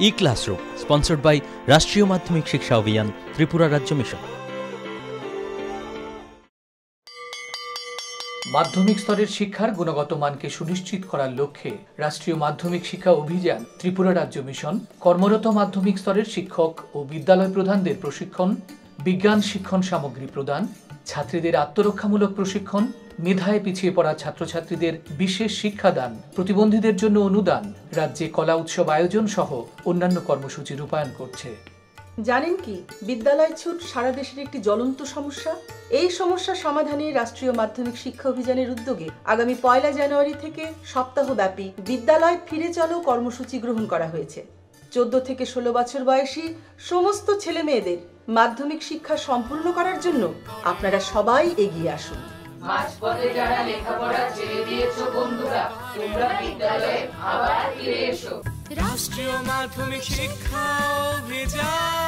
E-Classroom, sponsored by রাষ্ট্রীয় মাধ্যমিক শিক্ষা অভিযান, ত্রিপুরা রাজ্য মিশন। মাধ্যমিক স্তরের শিক্ষার গুণগত মানকে সুনিশ্চিত করার লক্ষ্যে রাষ্ট্রীয় মাধ্যমিক শিক্ষা অভিযান, ত্রিপুরা রাজ্য মিশন কর্মরত মাধ্যমিক স্তরের শিক্ষক ও বিদ্যালয় প্রধানদের প্রশিক্ষণ, বিজ্ঞান শিক্ষণ সামগ্রী প্রদান, ছাত্রীদের আত্মরক্ষামূলক প্রশিক্ষণ, মেধায় পিছিয়ে পড়া ছাত্রছাত্রীদের বিশেষ শিক্ষাদান, প্রতিবন্ধীদের জন্য অনুদান, রাজ্যে কলা উৎসব আয়োজন সহ অন্যান্য কর্মসূচি রূপায়ণ করছে। জানেন কি, বিদ্যালয় ছুট সারা দেশের একটি জ্বলন্ত সমস্যা। এই সমস্যা সমাধানে রাষ্ট্রীয় মাধ্যমিক শিক্ষা অভিযানের উদ্যোগে আগামী 1 জানুয়ারি থেকে সপ্তাহব্যাপী বিদ্যালয় ফিরে চলো কর্মসূচি গ্রহণ করা হয়েছে। 14 থেকে 16 বছর বয়সী সমস্ত ছেলে মেয়েদের মাধ্যমিক শিক্ষা সম্পূর্ণ করার জন্য আপনারা সবাই এগিয়ে আসুন। মাঝপথে যারা লেখাপড়া ছেড়ে দিয়েছো বন্ধুরা, তোমরা বিদ্যালয়ে আবার ফিরে এসো। রাষ্ট্রীয় মাধ্যমিক শিক্ষা অভিযান।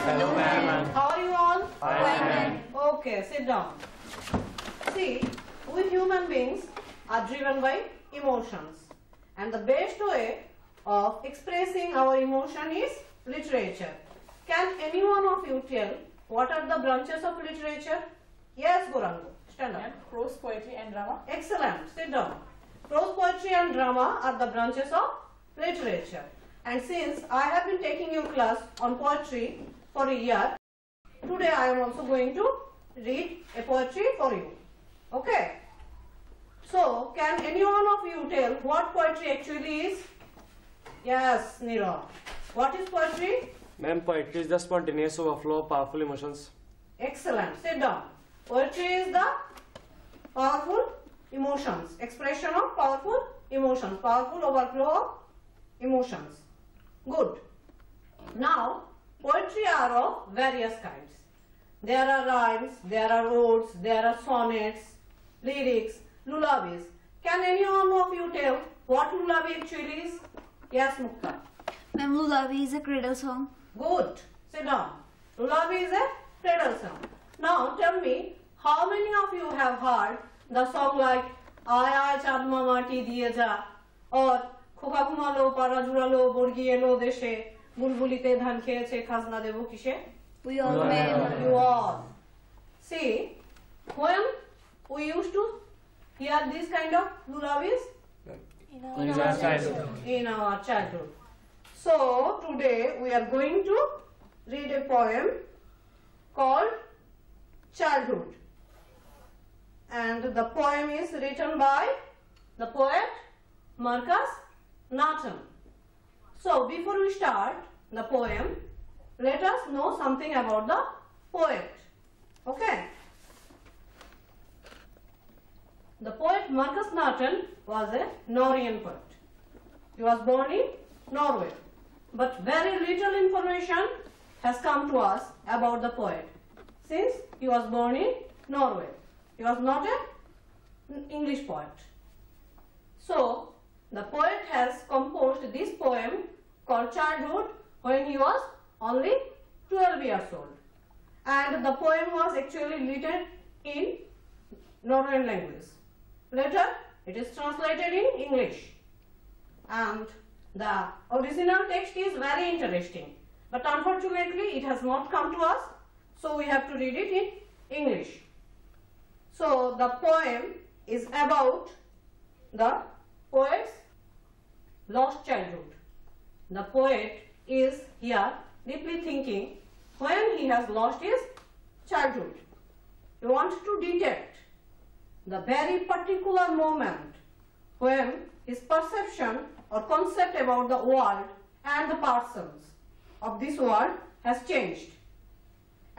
Hello, ma'am. How are you all? Fine, ma'am. Okay, sit down. See, we human beings are driven by emotions, and the best way of expressing our emotion is literature. Can any one of you tell what are the branches of literature? Yes, Gorango, stand up. Prose, poetry, and drama. Excellent, sit down. Prose, poetry and drama are the branches of literature. And since I have been taking your class on poetry for a year, today I am also going to read a poetry for you. Okay? So, can any one of you tell what poetry actually is? Yes, Nira. What is poetry? Ma'am, poetry is the spontaneous overflow of powerful emotions. Excellent. Sit down. Poetry is the powerful emotions, expression of powerful emotions, powerful overflow of emotions. Good. Now, poetry are of various kinds. There are rhymes, there are odes, there are sonnets, lyrics, lullabies. Can any one of you tell what lullaby actually is? Yes, Mukta. Ma'am, lullaby is a cradle song. Good. Sit down. Lullaby is a cradle song. Now, tell me, how many of you have heard the song like "Aay aay chand mati diye ja" or "Khokha ঘুমালো পাড়া জুড়ালো বর্গি এলো দেশে বুলবুলিতে ধান খেয়েছে খাজনা দেব কিসে"? We all ma'am. You all. See, when we used to hear this kind of lullabies? In our childhood. So, today we are going to read a poem called Childhood. And the poem is written by the poet Marcus Nathan. So, before we start the poem, let us know something about the poet. Okay? The poet Marcus Nathan was a Norwegian poet. He was born in Norway, but very little information has come to us about the poet since he was born in Norway. He was not an English poet. So, the poet has composed this poem called Childhood when he was only 12 years old. And the poem was actually written in Norwegian language. Later, it is translated in English. And the original text is very interesting. But unfortunately, it has not come to us. So, we have to read it in English. So, the poem is about the poet's lost childhood. The poet is here deeply thinking when he has lost his childhood. He wants to detect the very particular moment when his perception or concept about the world and the persons of this world has changed,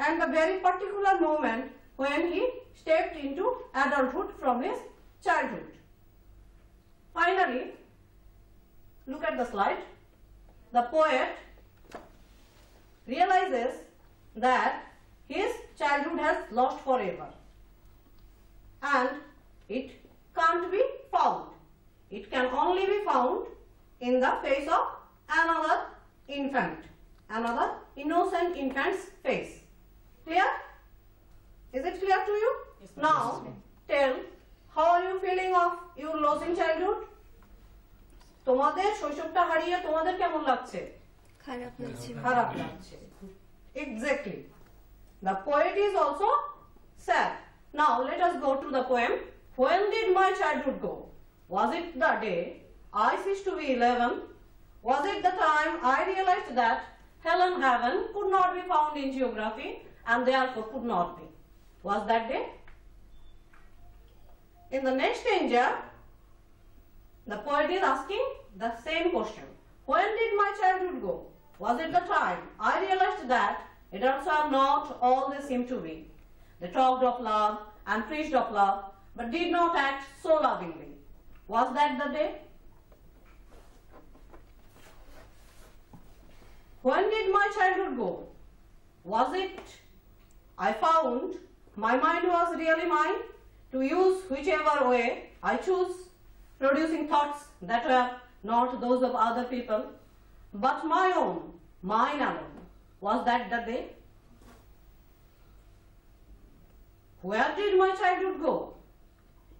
and the very particular moment when he stepped into adulthood from his childhood. Finally, look at the slide. The poet realizes that his childhood has lost forever and it can't be found. It can only be found in the face of another infant, another innocent infant's face. Clear? Is it clear to you? Yes, now, tell, how are you feeling of your loss in childhood? তোমাদের শৈশবটা হারিয়ে তোমাদের কেমন লাগছে? খারাপ লাগছে। খারাপ লাগছে। Exactly. The poet is also sad. Now let us go to the poem. When did my childhood go? Was it the day I ceased to be 11? Was it the time I realized that hell and heaven could not be found in geography and therefore could not be? Was that day? In the next stanza, the poet is asking the same question. When did my childhood go? Was it the time I realized that adults are not all they seem to be? They talked of love and preached of love, but did not act so lovingly. Was that the day? When did my childhood go? Was it I found my mind was really mine to use whichever way I choose, producing thoughts that were not those of other people, but my own, mine alone. Was that the day? Where did my childhood go?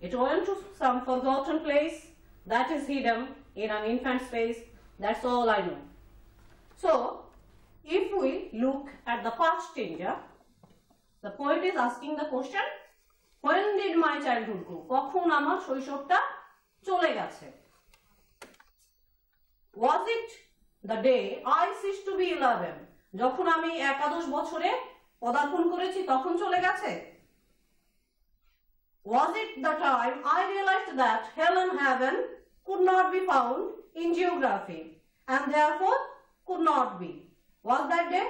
It went to some forgotten place that is hidden in an infant's face. That's all I know. So, if we look at the first stanza, the poet is asking the question, when did my childhood go? কখন আমার শৈশবটা চলে গেছে? Was it the day I ceased to be 11? যখন আমি 11 বছরে পদার্পণ করেছি তখন চলে গেছে? Was it the time I realized that hell and heaven could not be found in geography and therefore could not be? Was that day?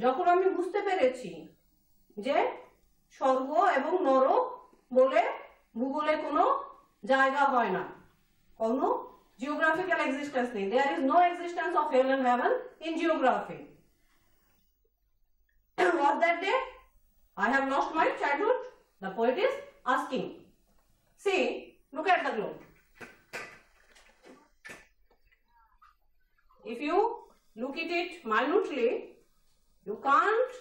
যখন আমি বুঝতে পেরেছি যে স্বর্গ এবং নরক বলে ভূগোলে কোনো জায়গা হয় না, কোনো geographical existence নেই. There is no existence of hell and heaven in geography. Was that day I have lost my childhood? The poet is asking. See, look at the globe. If you look at it minutely, you can't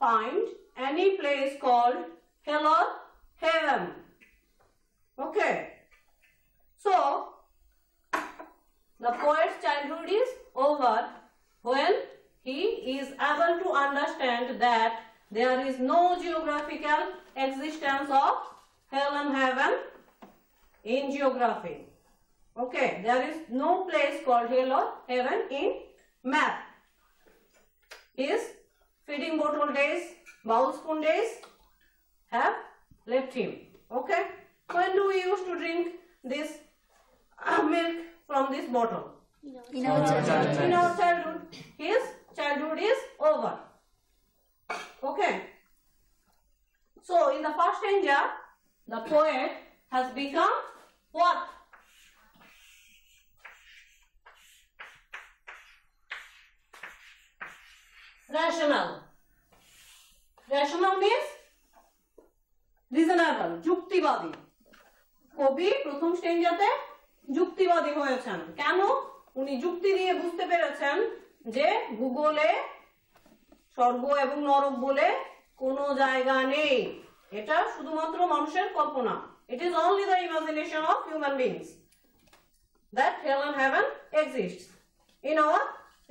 find any place called hell or heaven. Okay. So, the poet's childhood is over when he is able to understand that there is no geographical existence of hell and heaven in geography. Okay, there is no place called hell or heaven in map. His feeding bottle days, bowl spoon days have left him. Okay, when do we used to drink this milk from this bottle? In our childhood. In our childhood. His childhood is over. Okay. So in the first stanza, the poet has become what? Rational. Rational means reasonable, যুক্তিবাদী. কবি প্রথম স্টেঞ্জাতে যুক্তিবাদী হয়েছেন। কেন? উনি যুক্তি দিয়ে বুঝতে পেরেছেন যে ভূগোলে স্বর্গ এবং নরক বলে কোনো জায়গা নেই, এটা শুধুমাত্র মানুষের কল্পনা. It is only the imagination of human beings that hell and heaven exists in our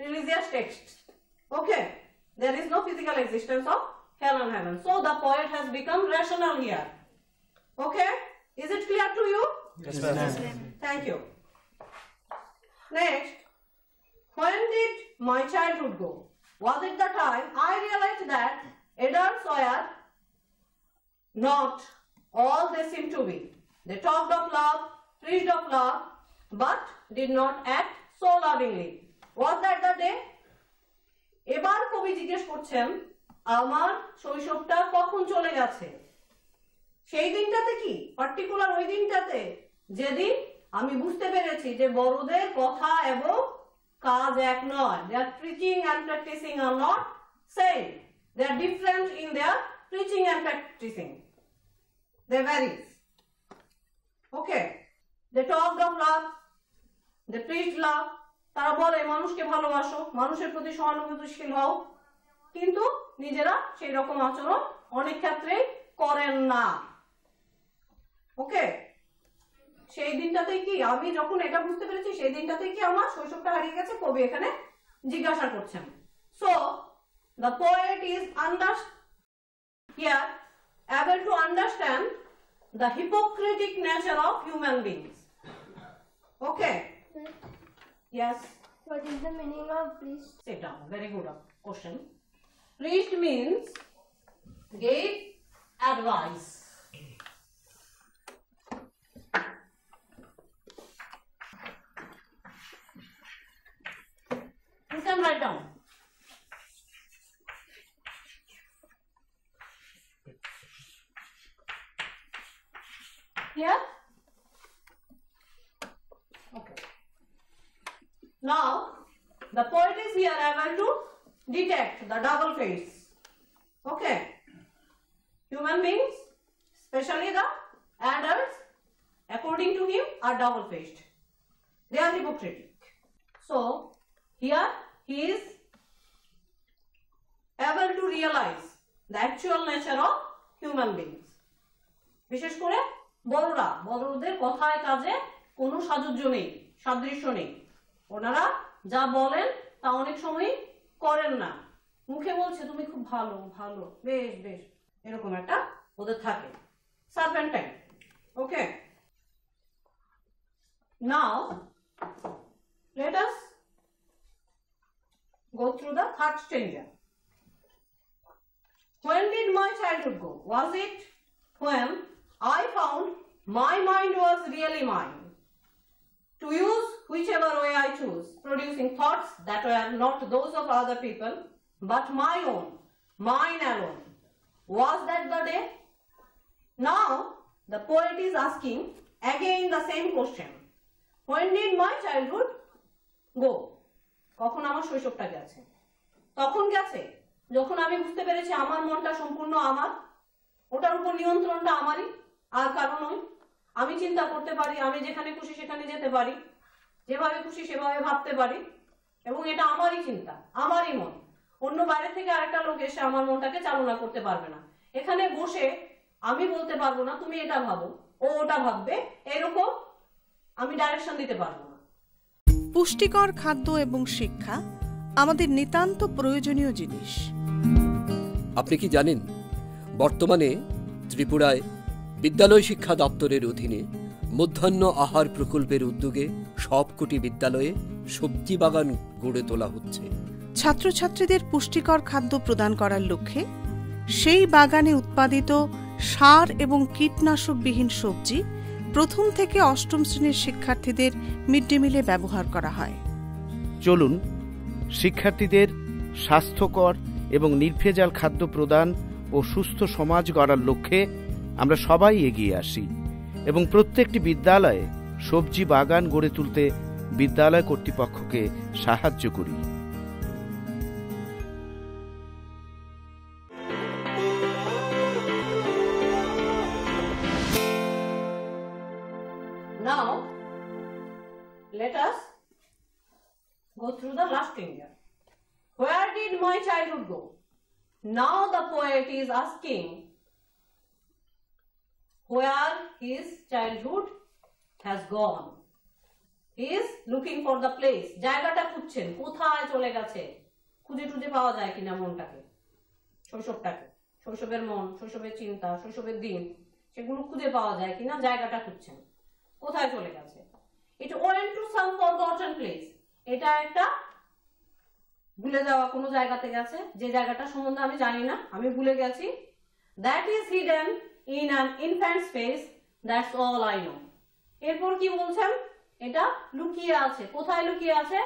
religious texts. Okay, there is no physical existence of hell and heaven. So the poet has become rational here. Okay, is it clear to you? Yes, ma'am. Thank you. Next, When did my childhood go? Was it the time I realized that adults were not all they seem to be? They talked of love, preached of love, but did not act so lovingly. Was that the day? এবার কবি জিজ্ঞেস করছেন আমার শৈশবটা কখন চলে গেছে? সেই দিনটাতে কি পার্টিকুলার ওই দিনটাতে যেদিন আমি বুঝতে পেরেছি যে বড়দের কথা এবং কাজ এক নয়। Their preaching and practicing are not same. They are different in their preaching and practicing. They vary. Okay. They talked of love. They preached love. তারা বলে মানুষকে ভালোবাসো, মানুষের প্রতি সহানুভূতিশীল হও, কিন্তু নিজেরা সেই রকম আচরণ অনেক ক্ষেত্রে করেন না। ওকে, সেই দিনটাতে কি আমি যখন এটা বুঝতে পেরেছি সেই দিনটাতে কি আমার শৈশবটা হারিয়ে গেছে কবি এখানে জিজ্ঞাসা করছেন। So the poet is here able to understand the hypocritic nature of human beings. Okay. Yes. What is the meaning of priest? Sit down. Very good question. Priest means give advice. You can write down. Here? Okay. Now, the poet is here able to detect the double face. Okay. Human beings, especially the adults, according to him, are double-faced. They are hypocritic. So, here he is able to realize the actual nature of human beings. বিশেষ করে বড়দের কথায় কাজে কোনো সাযুজ্য নেই, সাদৃশ্য নেই। ওনারা যা বলেন তা অনেক সময় করেন না, মুখে বলছে তুমি খুব ভালো ভালো বেশ বেশ এরকম একটা ওদের থাকে, Serpentine. Okay, now let us go through the third stanza. When did my childhood go? Was it when I found my mind was really mine, to use whichever way I choose, producing thoughts that were not those of other people, but my own, mine alone? Was that the day? Now, the poet is asking again the same question. When did my childhood go? কখন আমার শৈশবটা গেছে? তখন গেছে যখন আমি বুঝতে পেরেছি আমার মনটা সম্পূর্ণ আমার, ওটার উপর নিয়ন্ত্রণটা আমারই, আর কারণ নয়। আমি চিন্তা করতে পারি, আমি যেখানে খুশি সেখানে যেতে পারি, যেভাবে খুশি সেভাবে ভাবতে পারি, এবং এটা আমারই চিন্তা, আমারই মন। অন্য বাইরে থেকে আরেকটা লোক এসে আমার মনটাকে চালনা করতে পারবে না। এখানে বসে আমি বলতে পারবো না তুমি এটা ভাবো, ও ওটা ভাববে, এরকম আমি ডাইরেকশন দিতে পারবো না। পুষ্টিকর খাদ্য এবং শিক্ষা আমাদের নিতান্ত প্রয়োজনীয় জিনিস। আপনি কি জানেন বর্তমানে ত্রিপুরায় বিদ্যালয় শিক্ষা দপ্তরের অধীনে মধ্যাহ্ন আহার প্রকল্পের উদ্যোগে সবকটি বিদ্যালয়ে সবজি বাগান গড়ে তোলা হচ্ছে। ছাত্রছাত্রীদের পুষ্টিকর খাদ্য প্রদান করার লক্ষ্যে সেই বাগানে উৎপাদিত সার এবং কীটনাশকবিহীন সবজি প্রথম থেকে অষ্টম শ্রেণীর শিক্ষার্থীদের মিড ডে মিলে ব্যবহার করা হয়। চলুন শিক্ষার্থীদের স্বাস্থ্যকর এবং নির্ভেজাল খাদ্য প্রদান ও সুস্থ সমাজ গড়ার লক্ষ্যে আমরা সবাই এগিয়ে আসি এবং প্রত্যেকটি বিদ্যালয়ে সবজি বাগান গড়ে তুলতে বিদ্যালয় কর্তৃপক্ষকে সাহায্য করি। Now, let us go through the last stanza. Where did my childhood go? Now the poet is asking where his childhood has gone. He is looking for the place. জায়গাটা খুঁজছেন, কোথায় চলে গেছে, খুঁজে টুজে পাওয়া যায় কিনা মনটাকে, শৈশবটাকে, শৈশবের মন, শৈশবের চিন্তা, শৈশবের দিন, সেগুলো খুঁজে পাওয়া যায় কিনা, জায়গাটা খুঁজছেন, কোথায় চলে গেছে। It went to some forgotten place. এটা একটা ভুলে যাওয়া কোনো জায়গা থেকে আছে, যে জায়গাটা সম্বন্ধে আমি জানি না, আমি ভুলে গেছি। That is hidden in an infant's face, that's all I know. এরপর কি বলছেন, এটা লুকিয়ে আছে। কোথায় লুকিয়ে আছে?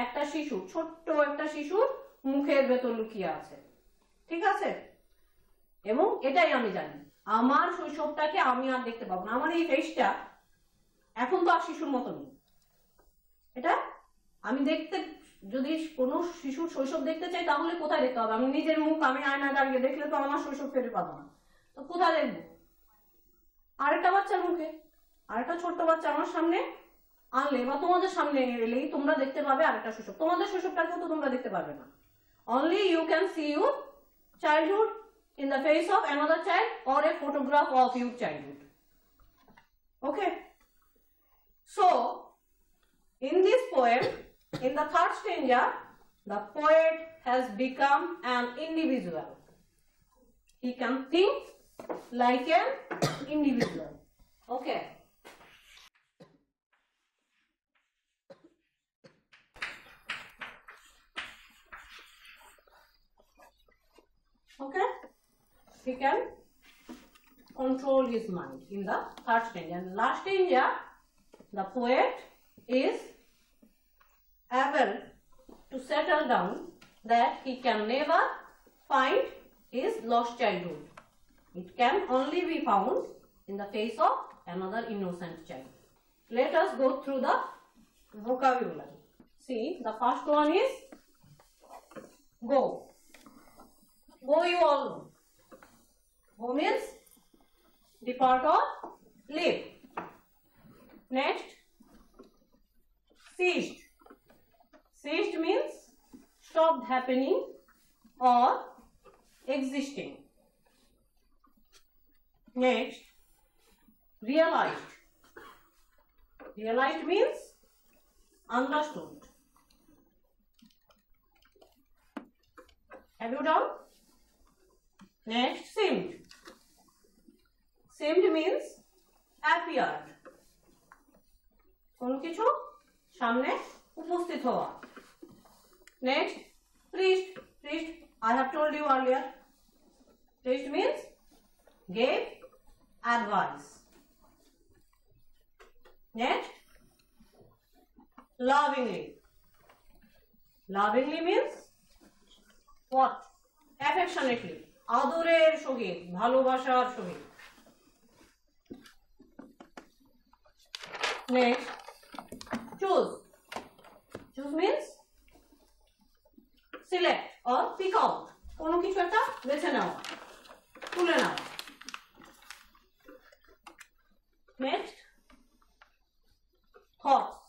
একটা শিশু, ছোট্ট একটা শিশুর মুখের ভেতর লুকিয়ে আছে। ঠিক আছে, এবং এটাই আমি জানি। আমার শৈশবটাকে আমি আর দেখতে পাবো না, আমার এই ফেসটা এখন তো আর শিশুর মতো নেই। এটা আমি দেখতে, যদি কোনো শিশুর শৈশব দেখতে চাই তাহলে কোথায় দেখতে হবে? আমি নিজের মুখ আমি আয়নায় দাঁড়িয়ে দেখলে তো আমার শৈশব ফিরে পাবো না, তো কোথায় দেখবো? আরেকটা বাচ্চার মুখে, আরেকটা ছোট্ট বাচ্চা আমার সামনে আনলে বা তোমাদের সামনে এলেই তোমরা দেখতে পাবে আরেকটা শৈশব। তোমাদের শৈশবটাকেও তো তোমরা দেখতে পারবে না। Only you can see your childhood in the face of another child or a photograph of your childhood. Okay, so in this poem, in the third stanza, the poet has become an individual. He can think like an individual. Okay. Okay, he can control his mind in the third stanza. And last stanza, the poet is able to settle down that he can never find his lost childhood. It can only be found in the face of another innocent child. Let us go through the vocabulary. See, the first one is go. Go you all know. Go means depart or leave. Next, ceased. Ceased means stopped happening or existing. Next, realized. Realized means understood. Have you done? Next, seemed. Seemed means appeared. কোনো কিছু সামনে উপস্থিত হওয়া। Next, preached. Preached, I have told you earlier. Preached means gave advice. Next, lovingly. Lovingly means what? Affectionately. আদরের সহিত, ভালোবাসার সহিত। Next, choose. Choose means select or pick out. কোনো কিছু একটা বেছে নেওয়া, তুলে নাও। Next, thoughts.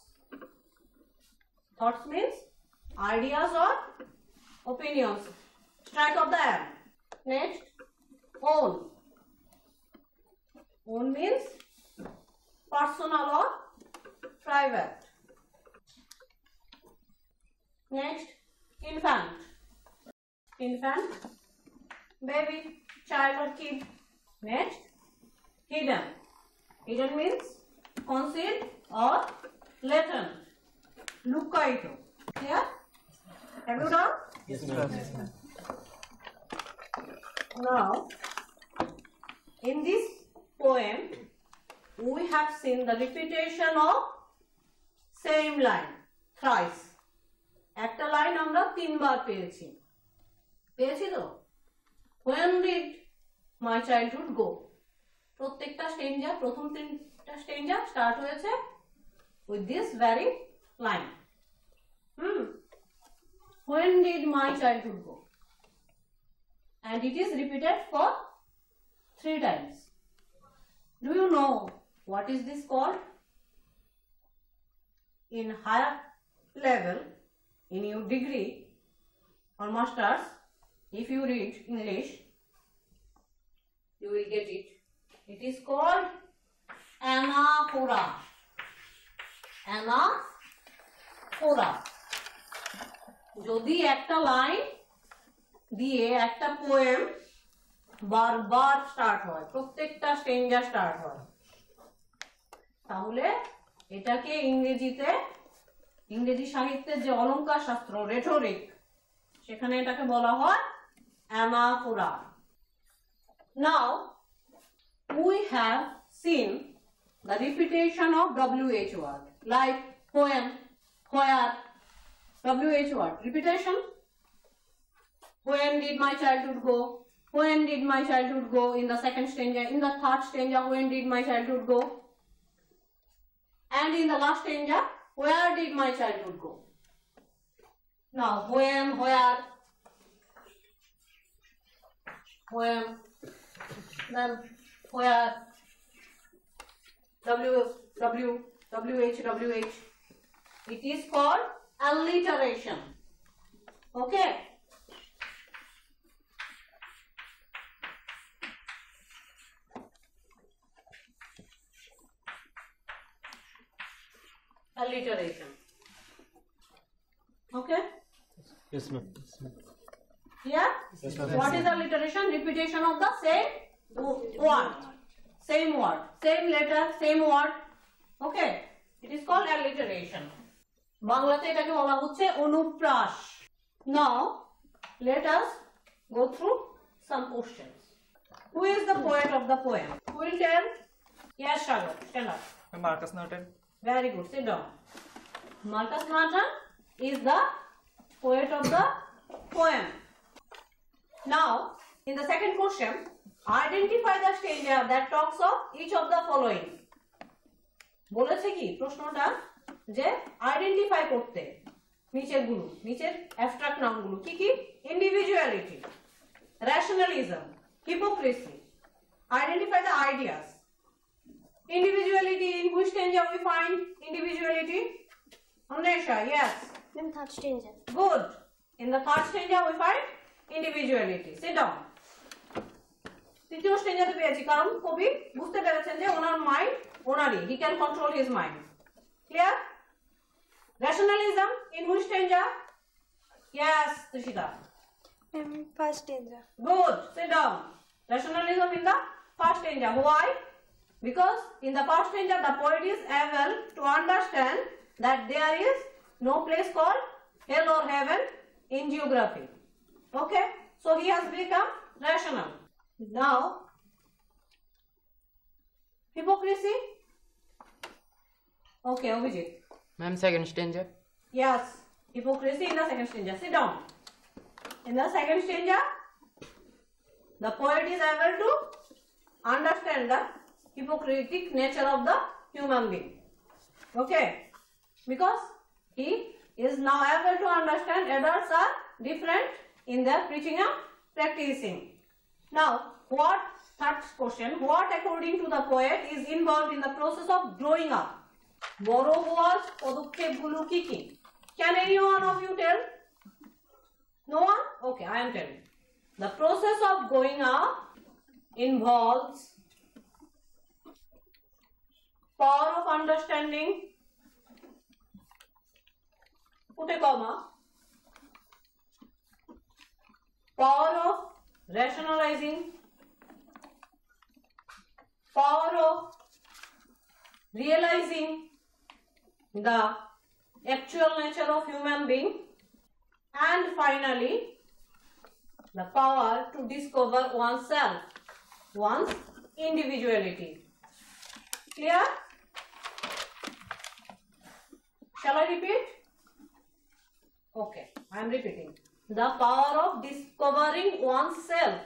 Thoughts means ideas or opinions. Strike of the hand. Next, own. Own means personal or private. Next, infant. Infant, baby, child or kid. Next, hidden. Hidden means concealed or latent. Lukkaito. Here, have you done? Yes, ma'am. Now, in this poem, we have seen the repetition of same line thrice. একটা line আমরা তিনবার পেয়েছি। পেয়েছি তো? When did my childhood go? প্রত্যেকটা stanza, প্রথম তিনটা stanza start হয়েছে with this very line. When did my childhood go? And it is repeated for 3 times. Do you know what is this called? In higher level, in your degree or masters, if you read English, you will get it. It is called anaphora. Anaphora. যদি একটা line দিয়ে একটা poem বারবার start হয়, প্রত্যেকটা stanza start হয়, তাহলে এটাকে ইংরেজি সাহিত্যের যে অলংকার শাস্ত্র, রেটরিক, সেখানে এটাকে বলা হয় anaphora. Now we have seen the repetition of WH word like poem, where, WH word repetition. When did my childhood go? When did my childhood go? In the second stanza, in the third stanza, when did my childhood go? And in the last stanza, where did my childhood go? Now when, where, then where, WH. It is called alliteration. Okay. Alliteration. Okay. Yes, ma'am. Yeah. Yes, ma'am. What is alliteration? Repetition of the same word, same letter, same word. Okay. It is called alliteration. বাংলাতে এটাকে বলা হচ্ছে অনুপ্রাস। Now let us go through some questions. Who is the poet of the poem? Who will tell? Yes, Charlotte. Stand up. Marcus Norton. Very good. Sit down. Marcus Norton is the poet of the poem. Now, in the second question, identify the stanza that talks of each of the following. বলেছে কি প্রশ্নটা যে identify করতে নিচের abstract নাউনগুলো কি কি? Individuality, rationalism, hypocrisy. Identify the ideas. Individuality, in which stanza we find individuality? Amnesha, yes. In third stanza. Good. In the third stanza we find individuality. Sit down. তৃতীয় স্টেঞ্জাতে পেয়েছি কারণ কবি বুঝতে পেরেছেন যে ওনার মাইন্ড ওনারই, he can control his mind. Clear? Rationalism, in which stanza? Yes, Tushita. In first stanza. Good. Sit down. Rationalism in the first stanza. Why? Because in the first stanza the poet is able to understand that there is no place called hell or heaven in geography. Okay, so he has become rational. Now hypocrisy. Okay, Abhijit. Ma'am, second stanza. Yes, hypocrisy in the second stanza. Sit down. In the second stanza the poet is able to understand the hypocritic nature of the human being. Okay, because he is now able to understand adults are different in their preaching and practicing. Now, third question, what according to the poet is involved in the process of growing up? বড় হওয়ার পদক্ষেপগুলো কি কি? Can any one of you tell? No one? Okay, I am telling. The process of growing up involves power of understanding, put a comma, power of rationalizing, power of realizing the actual nature of human being, and finally the power to discover oneself, one's individuality. Clear? Shall I repeat? Okay, I am repeating. The power of discovering oneself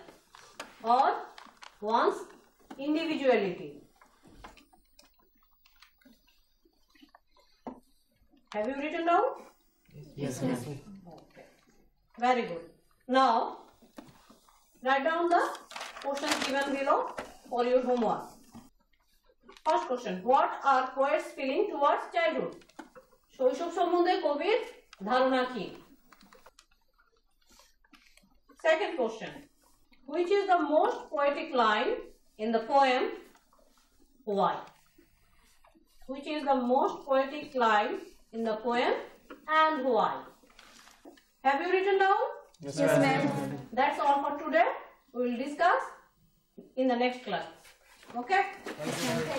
or one's individuality. Have you written down? Yes, ma'am. Okay. Very good. Now, write down the questions given below for your homework. First question, what are poets feeling towards childhood? শৈশব সম্বন্ধে কবির ধারণা কি? Second question, which is the most poetic line in the poem? Why? Which is the most poetic line in the poem and why? Have you written down? Yes, ma'am. That's all for today. We will discuss in the next class. Okay?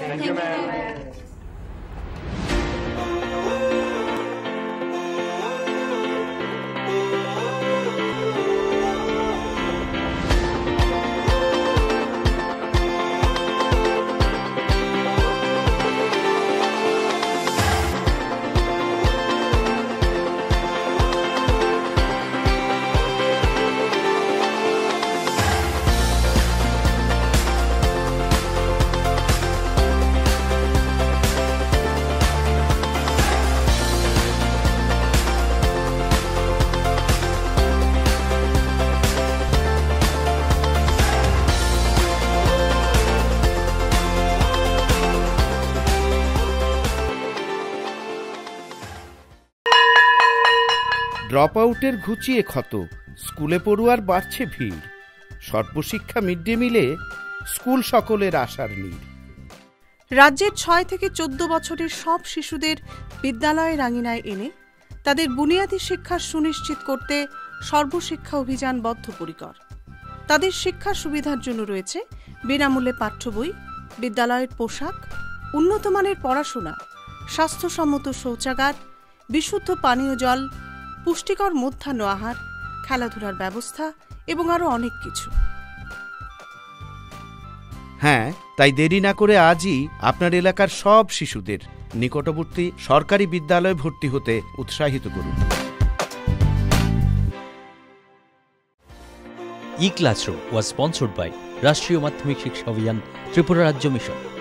Thank you, ma'am. Drop আউটের ঘুচিয়ে ক্ষত, স্কুলে পড়ুয়ার বাড়ছে ভিড়। সর্বশিক্ষা mid day মিলে school সকলের আশার নীড়। রাজ্যের 6 থেকে 14 বছরের সব শিশুদের বিদ্যালয়ের আঙিনায় এনে তাদের বুনিয়াদী শিক্ষা সুনিশ্চিত করতে সর্বশিক্ষা অভিযান বদ্ধপরিকর। তাদের শিক্ষার সুবিধার জন্য রয়েছে বিনামূল্যে পাঠ্য বই, বিদ্যালয়ের পোশাক, উন্নতমানের পড়াশোনা, স্বাস্থ্যসম্মত শৌচাগার, বিশুদ্ধ পানীয় জল, পুষ্টিকর মধ্যাহ্ন আহার, খেলাধুলার ব্যবস্থা এবং আরও অনেক কিছু। হ্যাঁ, তাই দেরি না করে আজই আপনার এলাকার সব শিশুদের নিকটবর্তী সরকারি বিদ্যালয়ে ভর্তি হতে উৎসাহিত করুন। E-Classroom was sponsored by রাষ্ট্রীয় মাধ্যমিক শিক্ষা অভিযান, ত্রিপুরা রাজ্য মিশন।